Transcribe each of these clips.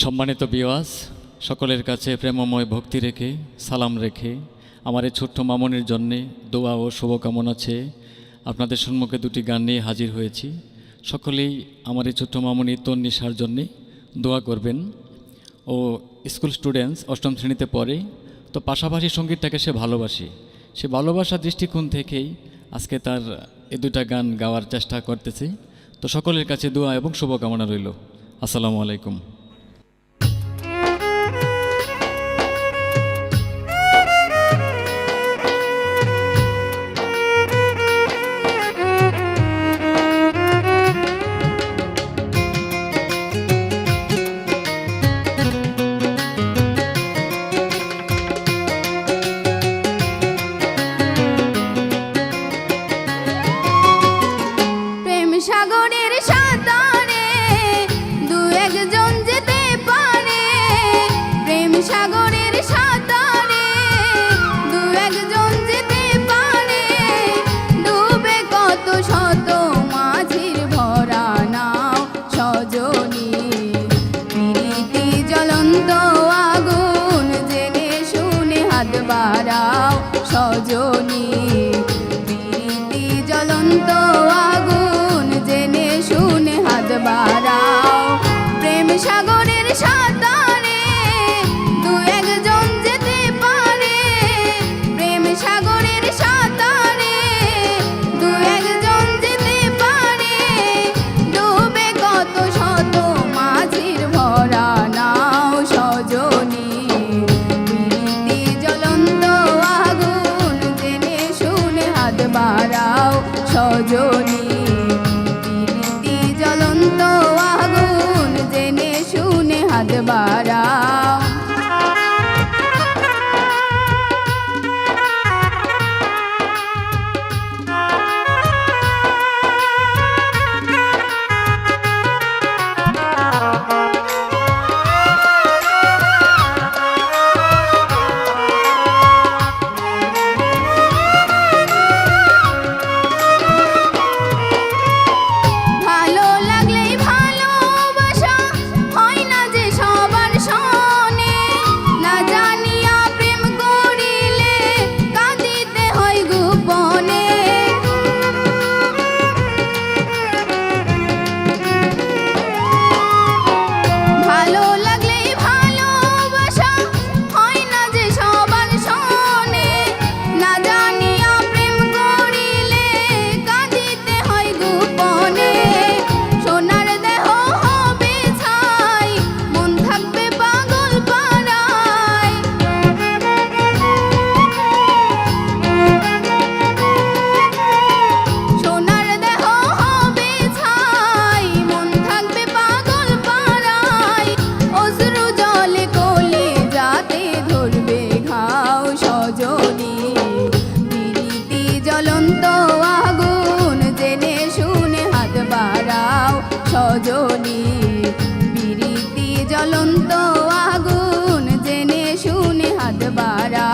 সম্মানিত বিওয়াস, সকলের কাছে প্রেমময় ভক্তি রেখে সালাম রেখে আমার এই ছোট্ট মামনির জন্যে দোয়া ও শুভকামনা চেয়ে আপনাদের সম্মুখে দুটি গান নিয়ে হাজির হয়েছি। সকলেই আমার এই ছোট্ট মামনি তন্নিশার জন্যে দোয়া করবেন। ও স্কুল স্টুডেন্টস, অষ্টম শ্রেণীতে পড়ে, তো পাশাপাশি সঙ্গীতটাকে সে ভালোবাসে। সে ভালোবাসার দৃষ্টিকোণ থেকেই আজকে তার এই দুটা গান গাওয়ার চেষ্টা করতেছে। তো সকলের কাছে দোয়া এবং শুভকামনা রইল। আসসালামু আলাইকুম। সাগরের সাঁতারে দু একজন যেতে পারে, প্রেম সাগরের সাঁতারে দু একজন যেতে পারে, ডুবে কত শত মাঝির ভরা নাও সজনী, প্রীতি জ্বলন্ত আগুন জেনে শুনে হাত বাড়াও সজনী, প্রীতি জ্বলন্ত আগুন জেনে শুনে হাত বাড়াও। প্রেম সাগরের সাঁতারে দু একজন যেতে পারে, প্রেম সাগরের সাঁতারে দু একজন যেতে পারে, ডুবে কত শত মাঝির ভরা নাও সজনী, প্রীতি জ্বলন্ত আগুন জেনে শুনে হাত বাড়াও সজনী, প্রীতি জ্বলন্ত আগুন জেনে শুনে হাত বাড়াও। ভালো লাগলেই ভালোবাসা হয় না যে সবার সনে, না জানিয়া প্রেম করিলে কাঁদিতে হয় গোপনে। ভালো লাগলেই ভালোবাসা হয় না যে সবার সনে, না জানিয়া প্রেম করিলে কাঁদিতে হয় গোপনে। সোনার দেহ হবে ছাই, মন থাকবে পাগল পাড়ায়, সোনার দেহ হবে ছাই, মন থাকবে পাগল পাড়ায়, অশ্রু জলে কোলে যাতে ধরবে ঘাও সজনী, প্রীতি জ্বলন্ত আগুন জেনে শুনে হাত বাড়াও সজনী, প্রীতি জ্বলন্ত আগুন জেনে শুনে হাত বাড়াও।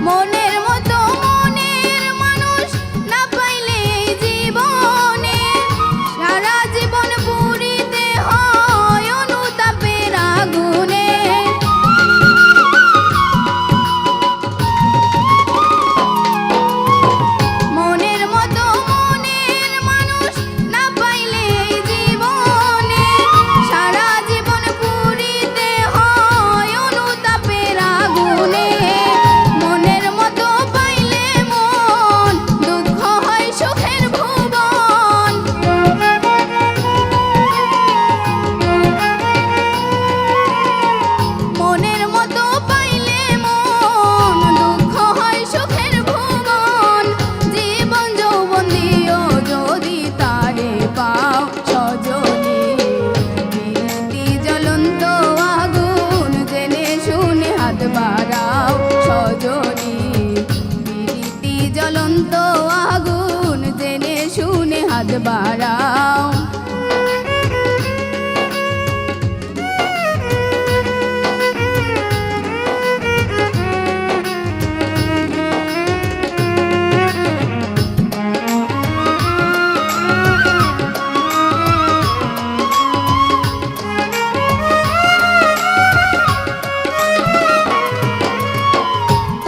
মনের মতো মনের জ্বলন্ত আগুন জেনে শুনে হাত বাড়াও।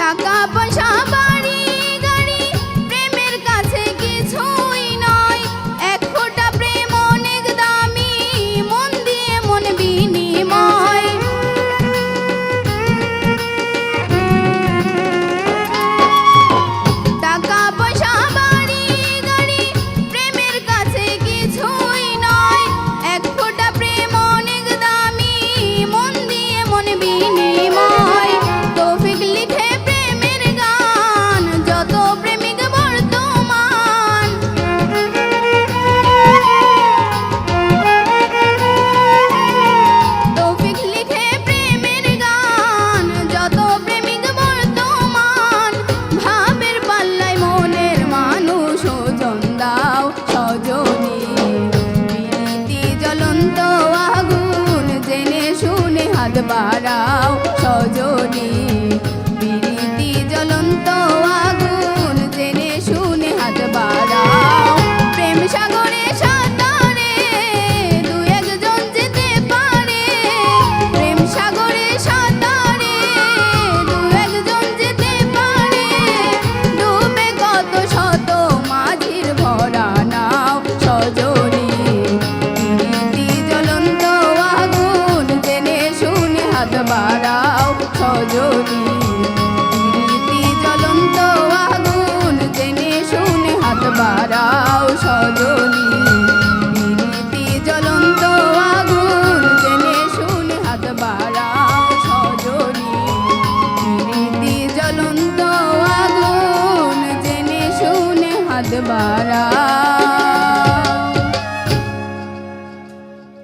টাকা পয়সা বাড়ি গাড়ি প্রেমের কাছে কিছুই নয়, এক ফোঁটা প্রেম অনেক দামি, মন দিয়ে মন বিনিময়। টাকা পয়সা বাড়ি গাড়ি প্রেমের কাছে কিছুই নয়, এক ফোঁটা প্রেম অনেক দামি, মন দিয়ে মন বিনিময়। তৌফিক লিখে প্রেমের গান যত প্রেমিক বর্তমান, তৌফিক লিখে প্রেমের গান যত প্রেমিক বর্তমান। ভাবের পাল্লায় মনের মানুষ ওজন দাও সজনী, প্রীতি জ্বলন্ত আগুন জেনে শুনে হাত বাড়াও সজনী, প্রীতি জ্বলন্ত আগুন জেনে শুনে হাত বাড়াও। প্রেম সাগরে সাঁতারে দু একজন যেতে পারে, প্রেম সাগরে সাঁতারে দু একজন যেতে পারে, ডুবে কত শত মাঝির ভরা নাও সজনী, প্রীতি জ্বলন্ত আগুন জেনে শুনে হাত বাড়াও সজনী, প্রীতি জ্বলন্ত আগুন জেনে শুনে হাত বাড়াও সজনী, প্রীতি জ্বলন্ত আগুন জেনে শুনে হাত বাড়াও সজনী, প্রীতি জ্বলন্ত আগুন জেনে শুনে হাত বাড়াও।